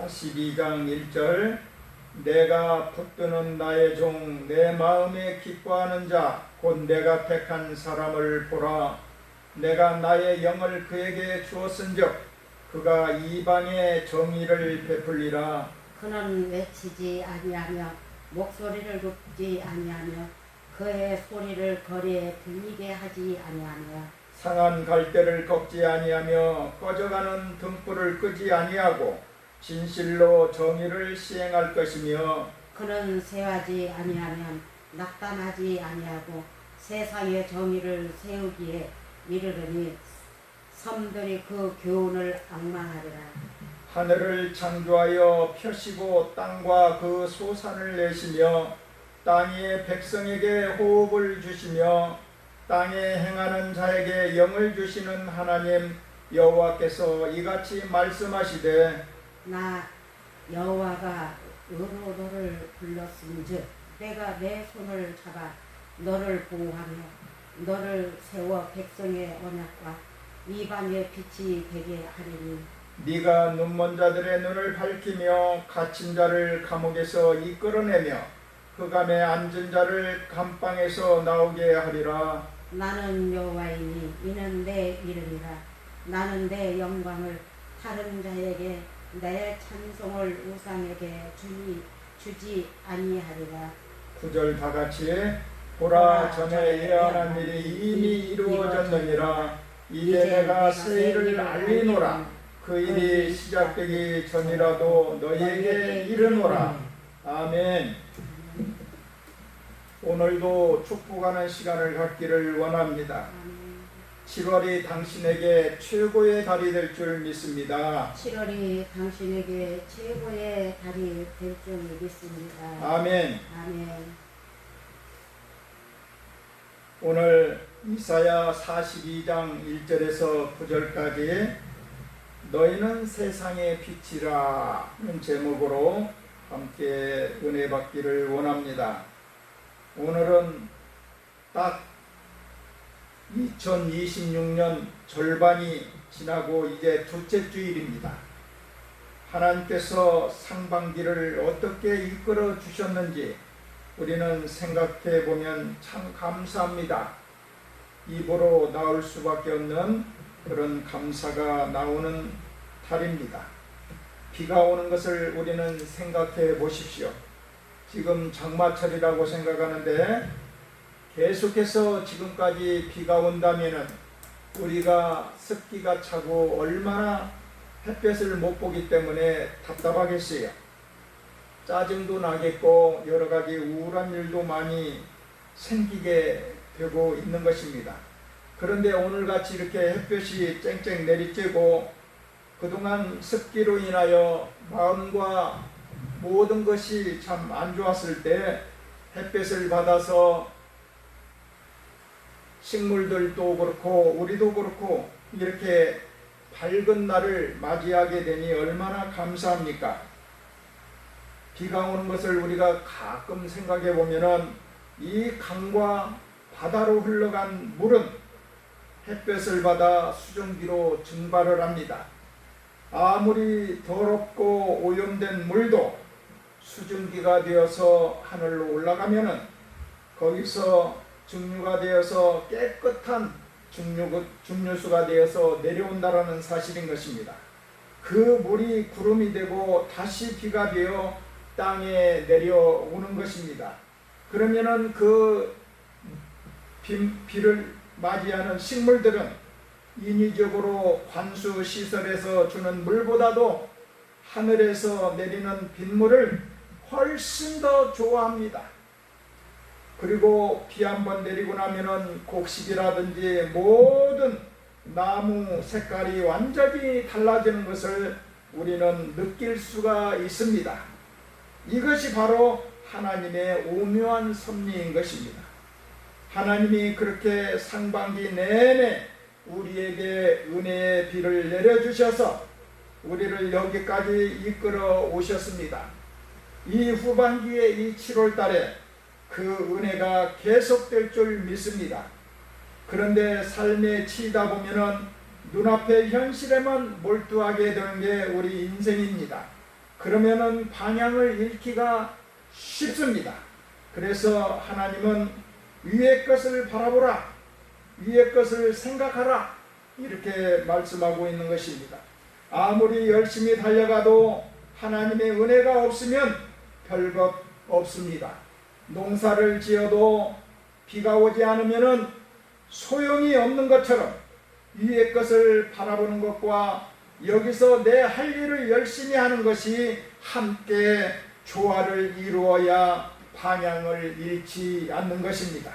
42장 1절 내가 붙드는 나의 종 내 마음에 기뻐하는 자 곧 내가 택한 사람을 보라. 내가 나의 영을 그에게 주었은즉 그가 이방에 정의를 베풀리라. 그는 외치지 아니하며 목소리를 높지 아니하며 그의 소리를 거리에 들리게 하지 아니하며 상한 갈대를 꺾지 아니하며 꺼져가는 등불을 끄지 아니하고 진실로 정의를 시행할 것이며 그는 세하지 아니하면 낙담하지 아니하고 세상의 정의를 세우기에 이르르니 섬들이 그 교훈을 앙망하리라. 하늘을 창조하여 펴시고 땅과 그 소산을 내시며 땅 위의 백성에게 호흡을 주시며 땅에 행하는 자에게 영을 주시는 하나님 여호와께서 이같이 말씀하시되 나 여호와가 의로 너를 불렀은즉 내가 내 손을 잡아 너를 보호하며 너를 세워 백성의 언약과 이방의 빛이 되게 하리니 네가 눈먼 자들의 눈을 밝히며 갇힌 자를 감옥에서 이끌어내며 흑암에 앉은 자를 감방에서 나오게 하리라. 나는 여호와이니 이는 내 이름이라. 나는 내 영광을 다른 자에게 내 찬송을 우상에게 주지 아니하리라. 9절 다같이 보라 전에 예언한 일이 이미 이루어졌느니라. 이제 내가 새 일을 알리노라. 그 일이 시작되기 전이라도 너희에게 이르노라. 아멘. 오늘도 축복하는 시간을 갖기를 원합니다. 7월이 당신에게 최고의 달이 될 줄 믿습니다. 7월이 당신에게 최고의 달이 될 줄 믿습니다. 아멘. 아멘. 오늘 이사야 42장 1절에서 9절까지 너희는 세상의 빛이라는 제목으로 함께 은혜 받기를 원합니다. 오늘은 딱 2026년 절반이 지나고 이제 둘째 주일입니다. 하나님께서 상반기를 어떻게 이끌어 주셨는지 우리는 생각해 보면 참 감사합니다. 입으로 나올 수밖에 없는 그런 감사가 나오는 달입니다. 비가 오는 것을 우리는 생각해 보십시오. 지금 장마철이라고 생각하는데 계속해서 지금까지 비가 온다면은 우리가 습기가 차고 얼마나 햇볕을 못 보기 때문에 답답하겠어요. 짜증도 나겠고 여러 가지 우울한 일도 많이 생기게 되고 있는 것입니다. 그런데 오늘같이 이렇게 햇볕이 쨍쨍 내리쬐고 그동안 습기로 인하여 마음과 모든 것이 참 안 좋았을 때 햇볕을 받아서 식물들도 그렇고 우리도 그렇고 이렇게 밝은 날을 맞이하게 되니 얼마나 감사합니까? 비가 오는 것을 우리가 가끔 생각해 보면은 이 강과 바다로 흘러간 물은 햇볕을 받아 수증기로 증발을 합니다. 아무리 더럽고 오염된 물도 수증기가 되어서 하늘로 올라가면은 거기서 증류가 되어서 깨끗한 증류수가 되어서 내려온다라는 사실인 것입니다. 그 물이 구름이 되고 다시 비가 되어 땅에 내려오는 것입니다. 그러면은 그 비를 맞이하는 식물들은 인위적으로 관수 시설에서 주는 물보다도 하늘에서 내리는 빗물을 훨씬 더 좋아합니다. 그리고 비 한번 내리고 나면은 곡식이라든지 모든 나무 색깔이 완전히 달라지는 것을 우리는 느낄 수가 있습니다. 이것이 바로 하나님의 오묘한 섭리인 것입니다. 하나님이 그렇게 상반기 내내 우리에게 은혜의 비를 내려주셔서 우리를 여기까지 이끌어 오셨습니다. 이 후반기에 이 7월 달에 그 은혜가 계속될 줄 믿습니다. 그런데 삶에 치이다 보면은 눈앞의 현실에만 몰두하게 되는 게 우리 인생입니다. 그러면은 방향을 잃기가 쉽습니다. 그래서 하나님은 위의 것을 바라보라, 위의 것을 생각하라, 이렇게 말씀하고 있는 것입니다. 아무리 열심히 달려가도 하나님의 은혜가 없으면 별것 없습니다. 농사를 지어도 비가 오지 않으면 소용이 없는 것처럼 위의 것을 바라보는 것과 여기서 내 할 일을 열심히 하는 것이 함께 조화를 이루어야 방향을 잃지 않는 것입니다.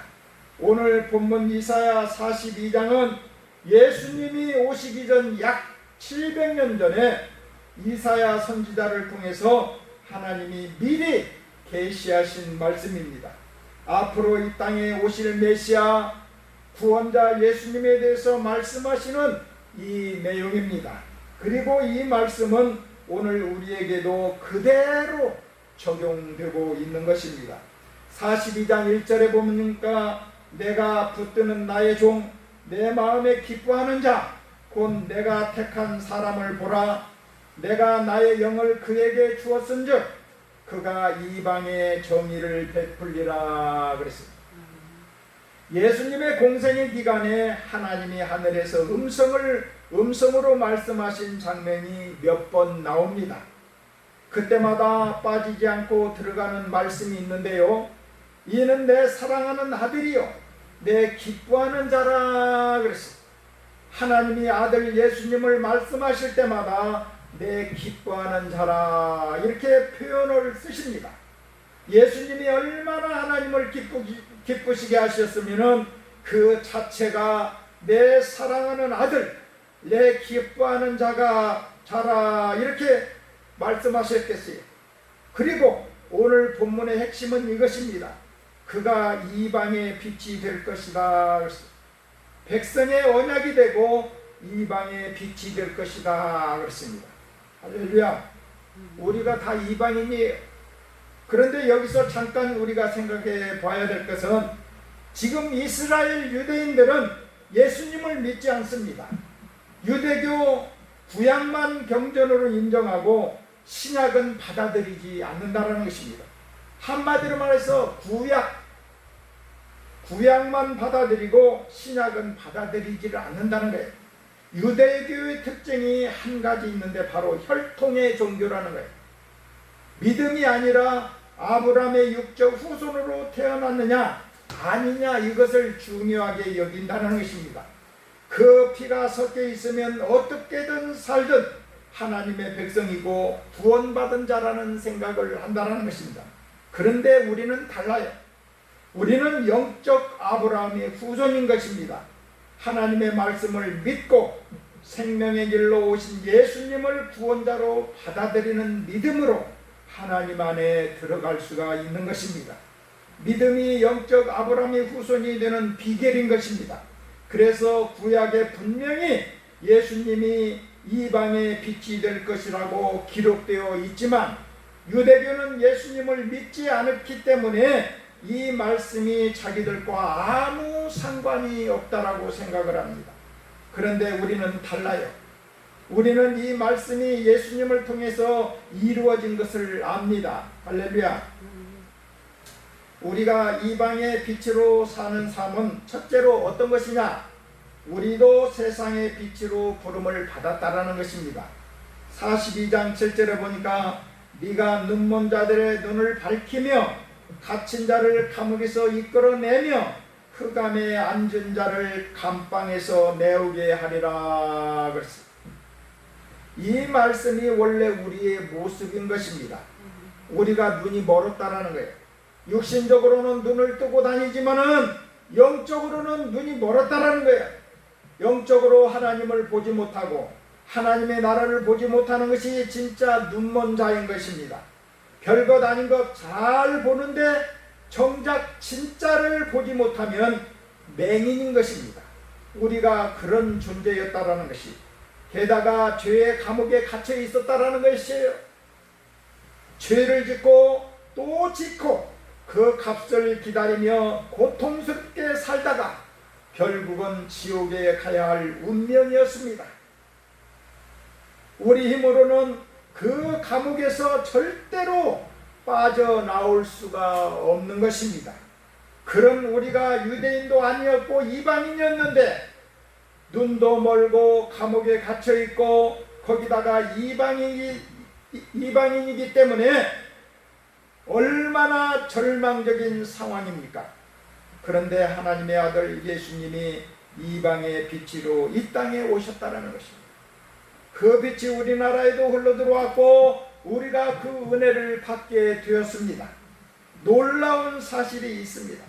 오늘 본문 이사야 42장은 예수님이 오시기 전 약 700년 전에 이사야 선지자를 통해서 하나님이 미리 계시하신 말씀입니다. 앞으로 이 땅에 오실 메시아 구원자 예수님에 대해서 말씀하시는 이 내용입니다. 그리고 이 말씀은 오늘 우리에게도 그대로 적용되고 있는 것입니다. 42장 1절에 보니까 내가 붙드는 나의 종 내 마음에 기뻐하는 자 곧 내가 택한 사람을 보라. 내가 나의 영을 그에게 주었은즉 그가 이방의 정의를 베풀리라 그랬습니다. 예수님의 공생의 기간에 하나님이 하늘에서 음성으로 말씀하신 장면이 몇 번 나옵니다. 그때마다 빠지지 않고 들어가는 말씀이 있는데요. 이는 내 사랑하는 아들이요 내 기뻐하는 자라 그랬습니다. 하나님이 아들 예수님을 말씀하실 때마다 내 기뻐하는 자라 이렇게 표현을 쓰십니다. 예수님이 얼마나 하나님을 기쁘시게 하셨으면 그 자체가 내 사랑하는 아들, 내 기뻐하는 자라 이렇게 말씀하셨겠어요. 그리고 오늘 본문의 핵심은 이것입니다. 그가 이방의 빛이 될 것이다. 백성의 언약이 되고 이방의 빛이 될 것이다 그랬습니다. 할렐루야. 우리가 다 이방인이에요. 그런데 여기서 잠깐 우리가 생각해 봐야 될 것은 지금 이스라엘 유대인들은 예수님을 믿지 않습니다. 유대교 구약만 경전으로 인정하고 신약은 받아들이지 않는다는 것입니다. 한마디로 말해서 구약만 받아들이고 신약은 받아들이지를 않는다는 거예요. 유대교의 특징이 한 가지 있는데 바로 혈통의 종교라는 거예요. 믿음이 아니라 아브라함의 육적 후손으로 태어났느냐 아니냐 이것을 중요하게 여긴다는 것입니다. 그 피가 섞여 있으면 어떻게든 살든 하나님의 백성이고 구원받은 자라는 생각을 한다는 것입니다. 그런데 우리는 달라요. 우리는 영적 아브라함의 후손인 것입니다. 하나님의 말씀을 믿고 생명의 길로 오신 예수님을 구원자로 받아들이는 믿음으로 하나님 안에 들어갈 수가 있는 것입니다. 믿음이 영적 아브라함의 후손이 되는 비결인 것입니다. 그래서 구약에 분명히 예수님이 이방의 빛이 될 것이라고 기록되어 있지만 유대교는 예수님을 믿지 않았기 때문에 이 말씀이 자기들과 아무 상관이 없다라고 생각을 합니다. 그런데 우리는 달라요. 우리는 이 말씀이 예수님을 통해서 이루어진 것을 압니다. 할렐루야. 우리가 이방의 빛으로 사는 삶은 첫째로 어떤 것이냐? 우리도 세상의 빛으로 부름을 받았다라는 것입니다. 42장 7절에 보니까 네가 눈먼 자들의 눈을 밝히며 갇힌 자를 감옥에서 이끌어내며 흑암에 앉은 자를 감방에서 내오게 하리라 그랬습니다. 이 말씀이 원래 우리의 모습인 것입니다. 우리가 눈이 멀었다라는 거예요. 육신적으로는 눈을 뜨고 다니지만은 영적으로는 눈이 멀었다라는 거예요. 영적으로 하나님을 보지 못하고 하나님의 나라를 보지 못하는 것이 진짜 눈먼 자인 것입니다. 별것 아닌 것 잘 보는데 정작 진짜를 보지 못하면 맹인인 것입니다. 우리가 그런 존재였다라는 것이, 게다가 죄의 감옥에 갇혀 있었다라는 것이에요. 죄를 짓고 또 짓고 그 값을 기다리며 고통스럽게 살다가 결국은 지옥에 가야 할 운명이었습니다. 우리 힘으로는 그 감옥에서 절대로 빠져나올 수가 없는 것입니다. 그런 우리가 유대인도 아니었고 이방인이었는데 눈도 멀고 감옥에 갇혀있고 거기다가 이방인이기 때문에 얼마나 절망적인 상황입니까? 그런데 하나님의 아들 예수님이 이방의 빛으로 이 땅에 오셨다는 것입니다. 그 빛이 우리나라에도 흘러들어왔고 우리가 그 은혜를 받게 되었습니다. 놀라운 사실이 있습니다.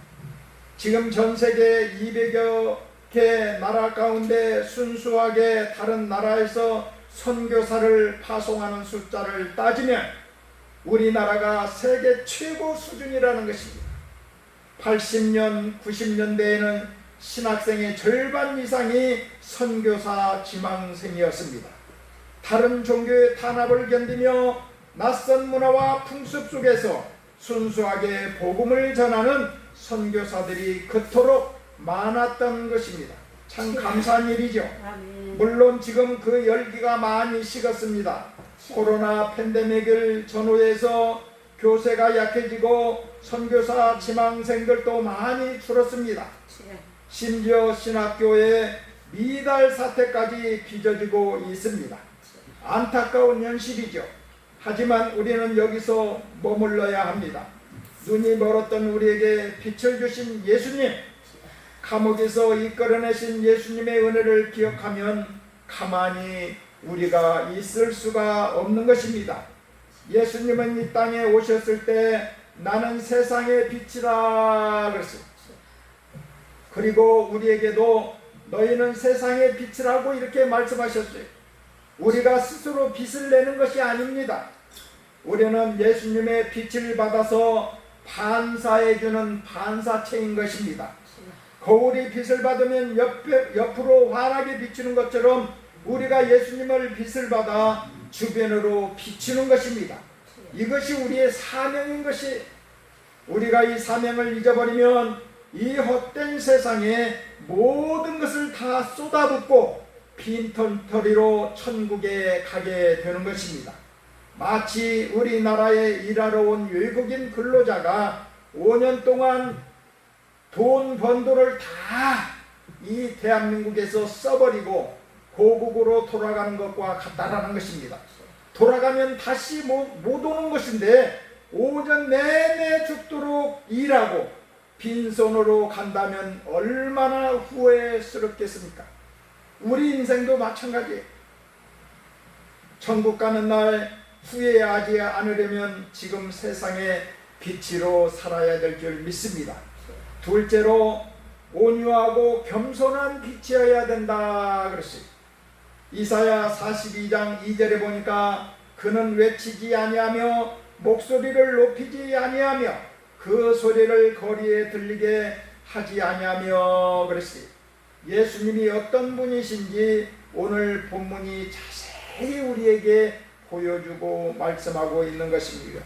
지금 전 세계 200여 개 나라 가운데 순수하게 다른 나라에서 선교사를 파송하는 숫자를 따지면 우리나라가 세계 최고 수준이라는 것입니다. 80년, 90년대에는 신학생의 절반 이상이 선교사 지망생이었습니다. 다른 종교의 탄압을 견디며 낯선 문화와 풍습 속에서 순수하게 복음을 전하는 선교사들이 그토록 많았던 것입니다. 참 감사한 일이죠. 물론 지금 그 열기가 많이 식었습니다. 코로나 팬데믹을 전후해서 교세가 약해지고 선교사 지망생들도 많이 줄었습니다. 심지어 신학교에 미달 사태까지 빚어지고 있습니다. 안타까운 현실이죠. 하지만 우리는 여기서 머물러야 합니다. 눈이 멀었던 우리에게 빛을 주신 예수님, 감옥에서 이끌어내신 예수님의 은혜를 기억하면 가만히 우리가 있을 수가 없는 것입니다. 예수님은 이 땅에 오셨을 때 나는 세상의 빛이라 그랬어요. 그리고 우리에게도 너희는 세상의 빛이라고 이렇게 말씀하셨어요. 우리가 스스로 빛을 내는 것이 아닙니다. 우리는 예수님의 빛을 받아서 반사해주는 반사체인 것입니다. 거울이 빛을 받으면 옆으로 환하게 비추는 것처럼 우리가 예수님을 빛을 받아 주변으로 비추는 것입니다. 이것이 우리의 사명인 것이, 우리가 이 사명을 잊어버리면 이 헛된 세상에 모든 것을 다 쏟아붓고 빈털터리로 천국에 가게 되는 것입니다. 마치 우리나라에 일하러 온 외국인 근로자가 5년 동안 돈 번 돈을 다 이 대한민국에서 써버리고 고국으로 돌아가는 것과 같다라는 것입니다. 돌아가면 다시 못 오는 것인데 5년 내내 죽도록 일하고 빈손으로 간다면 얼마나 후회스럽겠습니까? 우리 인생도 마찬가지예요. 천국 가는 날 후회하지 않으려면 지금 세상의 빛으로 살아야 될 줄 믿습니다. 둘째로 온유하고 겸손한 빛이어야 된다 그랬어요. 이사야 42장 2절에 보니까 그는 외치지 아니하며 목소리를 높이지 아니하며 그 소리를 거리에 들리게 하지 아니하며 그랬어요. 예수님이 어떤 분이신지 오늘 본문이 자세히 우리에게 보여주고 말씀하고 있는 것입니다.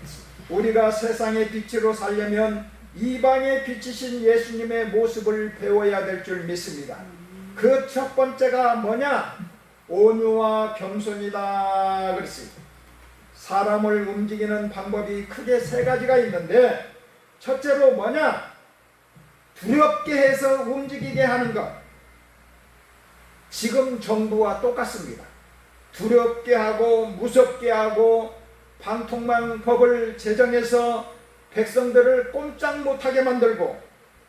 우리가 세상의 빛으로 살려면 이방의 빛이신 예수님의 모습을 배워야 될 줄 믿습니다. 그 첫 번째가 뭐냐? 온유와 겸손이다 그랬어요. 사람을 움직이는 방법이 크게 세 가지가 있는데 첫째로 뭐냐? 두렵게 해서 움직이게 하는 것. 지금 정부와 똑같습니다. 두렵게 하고 무섭게 하고 방통망법을 제정해서 백성들을 꼼짝 못하게 만들고,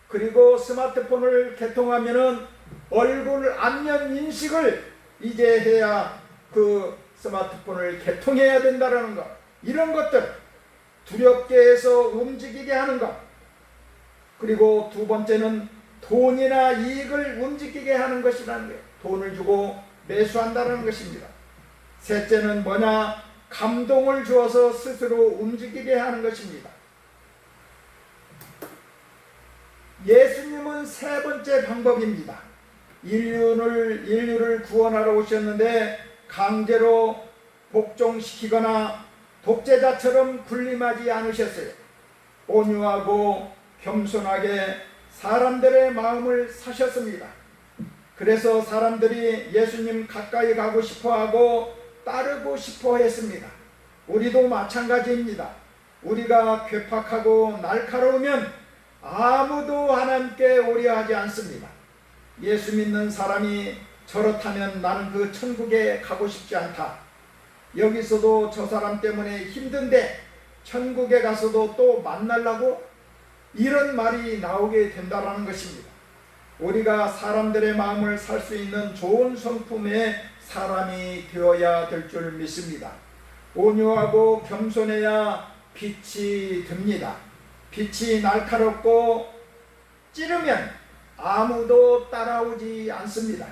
그리고 스마트폰을 개통하면은 얼굴 안면 인식을 이제 해야 그 스마트폰을 개통해야 된다라는 것. 이런 것들 두렵게 해서 움직이게 하는 것. 그리고 두 번째는 돈이나 이익을 움직이게 하는 것이라는 거예요. 돈을 주고 매수한다는 것입니다. 셋째는 뭐냐? 감동을 주어서 스스로 움직이게 하는 것입니다. 예수님은 세 번째 방법입니다. 인류를 구원하러 오셨는데 강제로 복종시키거나 독재자처럼 군림하지 않으셨어요. 온유하고 겸손하게 사람들의 마음을 사셨습니다. 그래서 사람들이 예수님 가까이 가고 싶어하고 따르고 싶어 했습니다. 우리도 마찬가지입니다. 우리가 괴팍하고 날카로우면 아무도 하나님께 오려하지 않습니다. 예수 믿는 사람이 저렇다면 나는 그 천국에 가고 싶지 않다. 여기서도 저 사람 때문에 힘든데 천국에 가서도 또 만나려고? 이런 말이 나오게 된다는 것입니다. 우리가 사람들의 마음을 살 수 있는 좋은 성품의 사람이 되어야 될 줄 믿습니다. 온유하고 겸손해야 빛이 듭니다. 빛이 날카롭고 찌르면 아무도 따라오지 않습니다.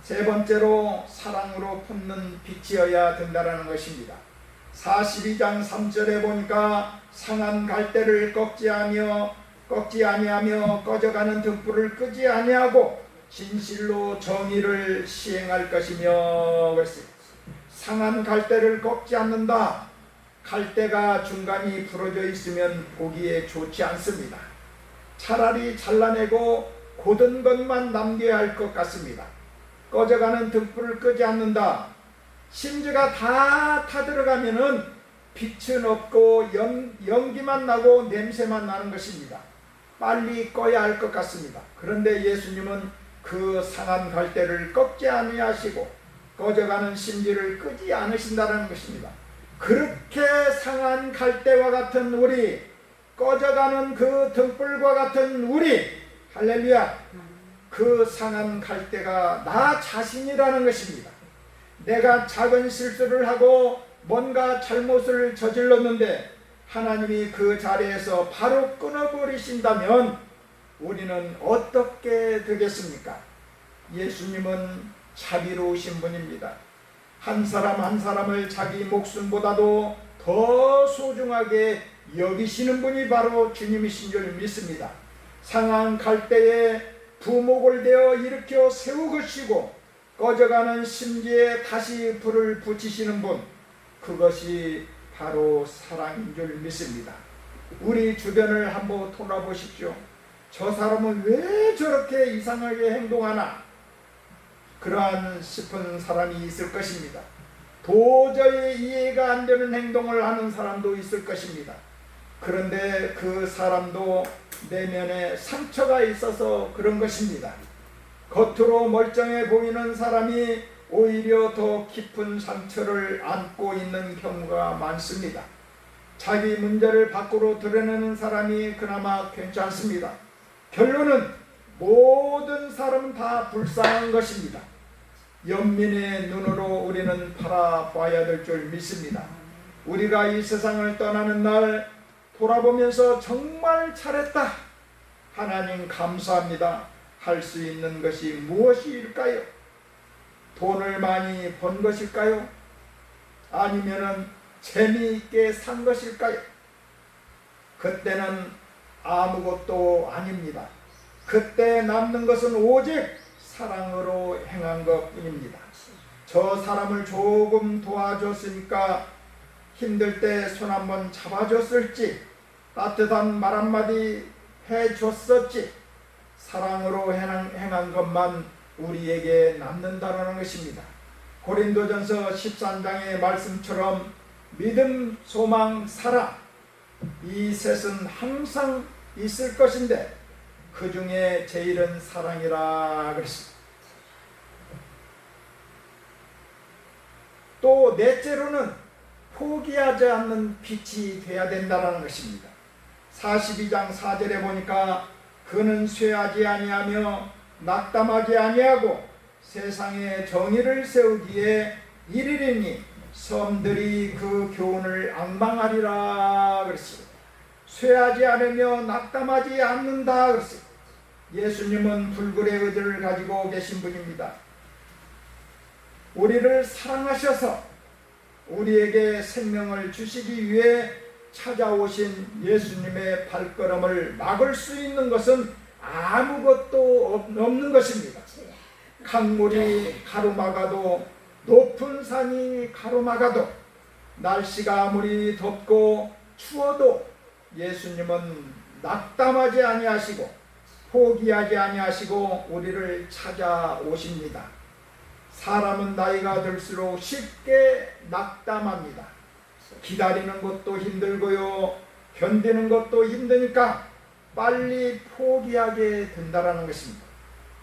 세 번째로 사랑으로 품는 빛이어야 된다는 것입니다. 42장 3절에 보니까 상한 갈대를 꺾지 아니하며 꺼져가는 등불을 끄지 아니하고 진실로 정의를 시행할 것이며 그랬어요. 상한 갈대를 꺾지 않는다. 갈대가 중간이 부러져 있으면 보기에 좋지 않습니다. 차라리 잘라내고 곧은 것만 남겨야 할 것 같습니다. 꺼져가는 등불을 끄지 않는다. 심지가 다 타들어가면은 빛은 없고 연기만 나고 냄새만 나는 것입니다. 빨리 꺼야 할 것 같습니다. 그런데 예수님은 그 상한 갈대를 꺾지 아니하시고 꺼져가는 심지를 끄지 않으신다는 것입니다. 그렇게 상한 갈대와 같은 우리, 꺼져가는 그 등불과 같은 우리, 할렐루야, 그 상한 갈대가 나 자신이라는 것입니다. 내가 작은 실수를 하고 뭔가 잘못을 저질렀는데 하나님이 그 자리에서 바로 끊어버리신다면 우리는 어떻게 되겠습니까? 예수님은 자비로우신 분입니다. 한 사람 한 사람을 자기 목숨보다도 더 소중하게 여기시는 분이 바로 주님이신 줄 믿습니다. 상한 갈대에 부목을 대어 일으켜 세우시고 꺼져가는 심지에 다시 불을 붙이시는 분, 그것이 바로 사랑인 줄 믿습니다. 우리 주변을 한번 돌아보십시오. 저 사람은 왜 저렇게 이상하게 행동하나? 그러한 싶은 사람이 있을 것입니다. 도저히 이해가 안 되는 행동을 하는 사람도 있을 것입니다. 그런데 그 사람도 내면에 상처가 있어서 그런 것입니다. 겉으로 멀쩡해 보이는 사람이 오히려 더 깊은 상처를 안고 있는 경우가 많습니다. 자기 문제를 밖으로 드러내는 사람이 그나마 괜찮습니다. 결론은 모든 사람은 다 불쌍한 것입니다. 연민의 눈으로 우리는 바라봐야 될 줄 믿습니다. 우리가 이 세상을 떠나는 날 돌아보면서 정말 잘했다, 하나님 감사합니다, 할 수 있는 것이 무엇일까요? 돈을 많이 번 것일까요? 아니면은 재미있게 산 것일까요? 그때는 아무것도 아닙니다. 그때 남는 것은 오직 사랑으로 행한 것 뿐입니다. 저 사람을 조금 도와줬으니까 힘들 때 손 한번 잡아줬을지, 따뜻한 말 한마디 해줬었지, 사랑으로 행한 것만 우리에게 남는다는 것입니다. 고린도전서 13장의 말씀처럼 믿음, 소망, 사랑, 이 셋은 항상 있을 것인데 그 중에 제일은 사랑이라 그랬습니다. 또 넷째로는 포기하지 않는 빛이 되어야 된다는 것입니다. 42장 4절에 보니까 그는 쇠하지 아니하며 낙담하지 아니하고 세상에 정의를 세우기에 이르리니 섬들이 그 교훈을 앙망하리라 그랬습니다. 쇠하지 않으며 낙담하지 않는다 그랬습니다. 예수님은 불굴의 의지를 가지고 계신 분입니다. 우리를 사랑하셔서 우리에게 생명을 주시기 위해 찾아오신 예수님의 발걸음을 막을 수 있는 것은 아무것도 없는 것입니다. 강물이 가로막아도, 높은 산이 가로막아도, 날씨가 아무리 덥고 추워도 예수님은 낙담하지 아니하시고 포기하지 아니하시고 우리를 찾아오십니다. 사람은 나이가 들수록 쉽게 낙담합니다. 기다리는 것도 힘들고요, 견디는 것도 힘드니까 빨리 포기하게 된다라는 것입니다.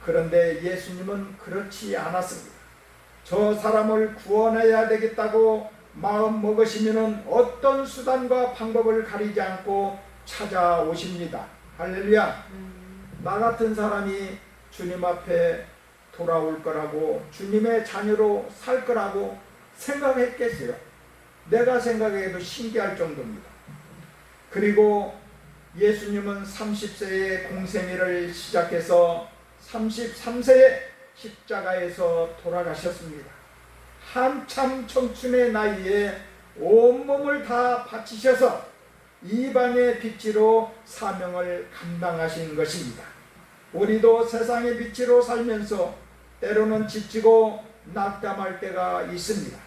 그런데 예수님은 그렇지 않았습니다. 저 사람을 구원해야 되겠다고 마음 먹으시면 어떤 수단과 방법을 가리지 않고 찾아오십니다. 할렐루야. 나 같은 사람이 주님 앞에 돌아올 거라고, 주님의 자녀로 살 거라고 생각했겠어요? 내가 생각해도 신기할 정도입니다. 그리고 예수님은 30세에 공생애를 시작해서 33세에 십자가에서 돌아가셨습니다. 한참 청춘의 나이에 온몸을 다 바치셔서 이방의 빛으로 사명을 감당하신 것입니다. 우리도 세상의 빛으로 살면서 때로는 지치고 낙담할 때가 있습니다.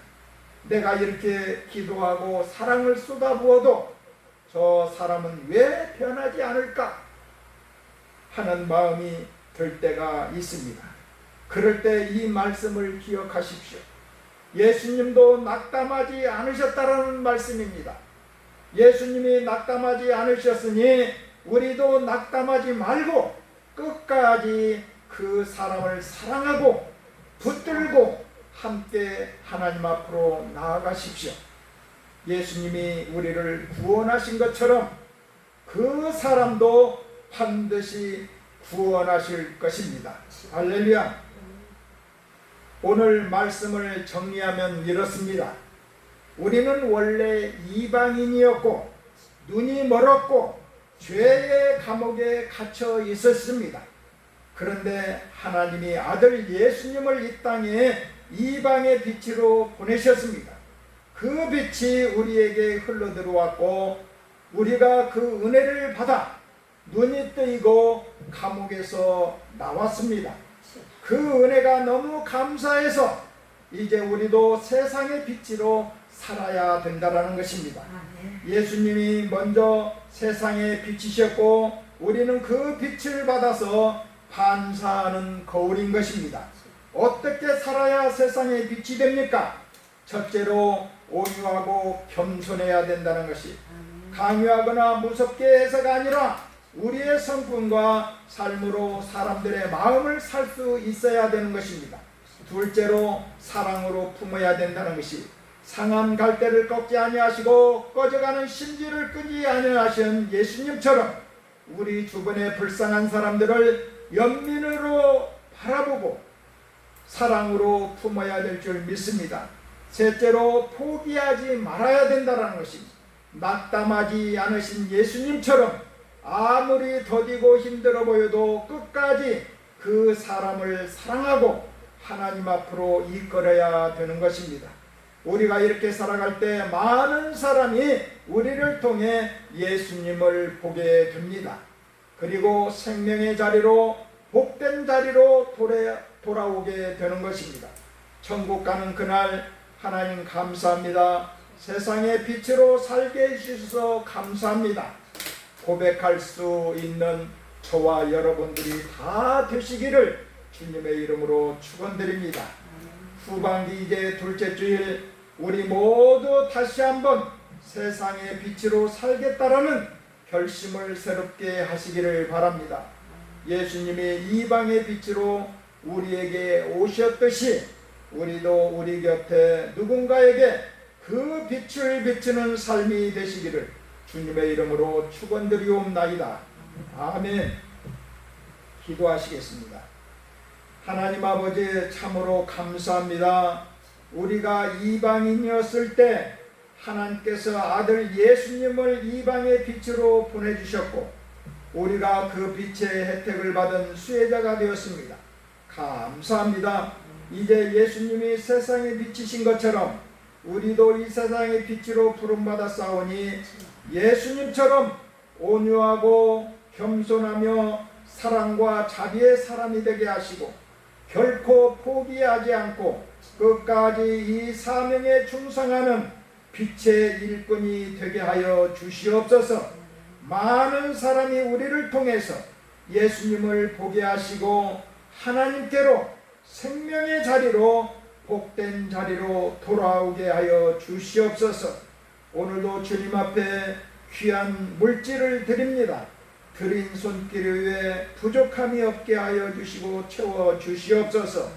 내가 이렇게 기도하고 사랑을 쏟아부어도 저 사람은 왜 변하지 않을까 하는 마음이 들 때가 있습니다. 그럴 때 이 말씀을 기억하십시오. 예수님도 낙담하지 않으셨다라는 말씀입니다. 예수님이 낙담하지 않으셨으니 우리도 낙담하지 말고 끝까지 그 사람을 사랑하고 붙들고 함께 하나님 앞으로 나아가십시오. 예수님이 우리를 구원하신 것처럼 그 사람도 반드시 구원하실 것입니다. 할렐루야. 오늘 말씀을 정리하면 이렇습니다. 우리는 원래 이방인이었고 눈이 멀었고 죄의 감옥에 갇혀 있었습니다. 그런데 하나님이 아들 예수님을 이 땅에 이방의 빛으로 보내셨습니다. 그 빛이 우리에게 흘러들어왔고 우리가 그 은혜를 받아 눈이 뜨이고 감옥에서 나왔습니다. 그 은혜가 너무 감사해서 이제 우리도 세상의 빛으로 살아야 된다는 것입니다. 예수님이 먼저 세상에 빛이셨고 우리는 그 빛을 받아서 반사하는 거울인 것입니다. 어떻게 살아야 세상의 빛이 됩니까? 첫째로 온유하고 겸손해야 된다는 것이, 강요하거나 무섭게 해서가 아니라 우리의 성품과 삶으로 사람들의 마음을 살 수 있어야 되는 것입니다. 둘째로 사랑으로 품어야 된다는 것이, 상한 갈대를 꺾지 아니하시고 꺼져가는 심지를 끄지 아니하신 예수님처럼 우리 주변의 불쌍한 사람들을 연민으로 바라보고 사랑으로 품어야 될 줄 믿습니다. 셋째로 포기하지 말아야 된다는 것입니다. 낙담하지 않으신 예수님처럼 아무리 더디고 힘들어 보여도 끝까지 그 사람을 사랑하고 하나님 앞으로 이끌어야 되는 것입니다. 우리가 이렇게 살아갈 때 많은 사람이 우리를 통해 예수님을 보게 됩니다. 그리고 생명의 자리로, 복된 자리로 돌아오게 되는 것입니다. 천국 가는 그날 하나님 감사합니다. 세상의 빛으로 살게 해주셔서 감사합니다. 고백할 수 있는 저와 여러분들이 다 되시기를 주님의 이름으로 축원드립니다. 후반기 이제 둘째 주일 우리 모두 다시 한번 세상의 빛으로 살겠다라는 결심을 새롭게 하시기를 바랍니다. 예수님이 이방의 빛으로 우리에게 오셨듯이 우리도 우리 곁에 누군가에게 그 빛을 비추는 삶이 되시기를 주님의 이름으로 축원드리옵나이다. 아멘. 기도하시겠습니다. 하나님 아버지, 참으로 감사합니다. 우리가 이방인이었을 때 하나님께서 아들 예수님을 이방의 빛으로 보내주셨고 우리가 그 빛의 혜택을 받은 수혜자가 되었습니다. 감사합니다. 이제 예수님이 세상의 빛이신 것처럼 우리도 이 세상의 빛으로 부름받아 싸우니 예수님처럼 온유하고 겸손하며 사랑과 자비의 사람이 되게 하시고 결코 포기하지 않고 끝까지 이 사명에 충성하는 빛의 일꾼이 되게 하여 주시옵소서. 많은 사람이 우리를 통해서 예수님을 보게 하시고 하나님께로 생명의 자리로, 복된 자리로 돌아오게 하여 주시옵소서. 오늘도 주님 앞에 귀한 물질을 드립니다. 드린 손길 위에 부족함이 없게 하여 주시고 채워 주시옵소서.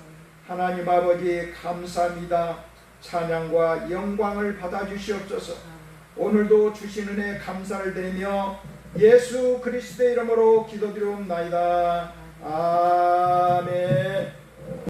하나님 아버지 감사합니다. 찬양과 영광을 받아 주시옵소서. 오늘도 주신 은혜 감사를 드리며 예수 그리스도의 이름으로 기도드리옵나이다. 아멘.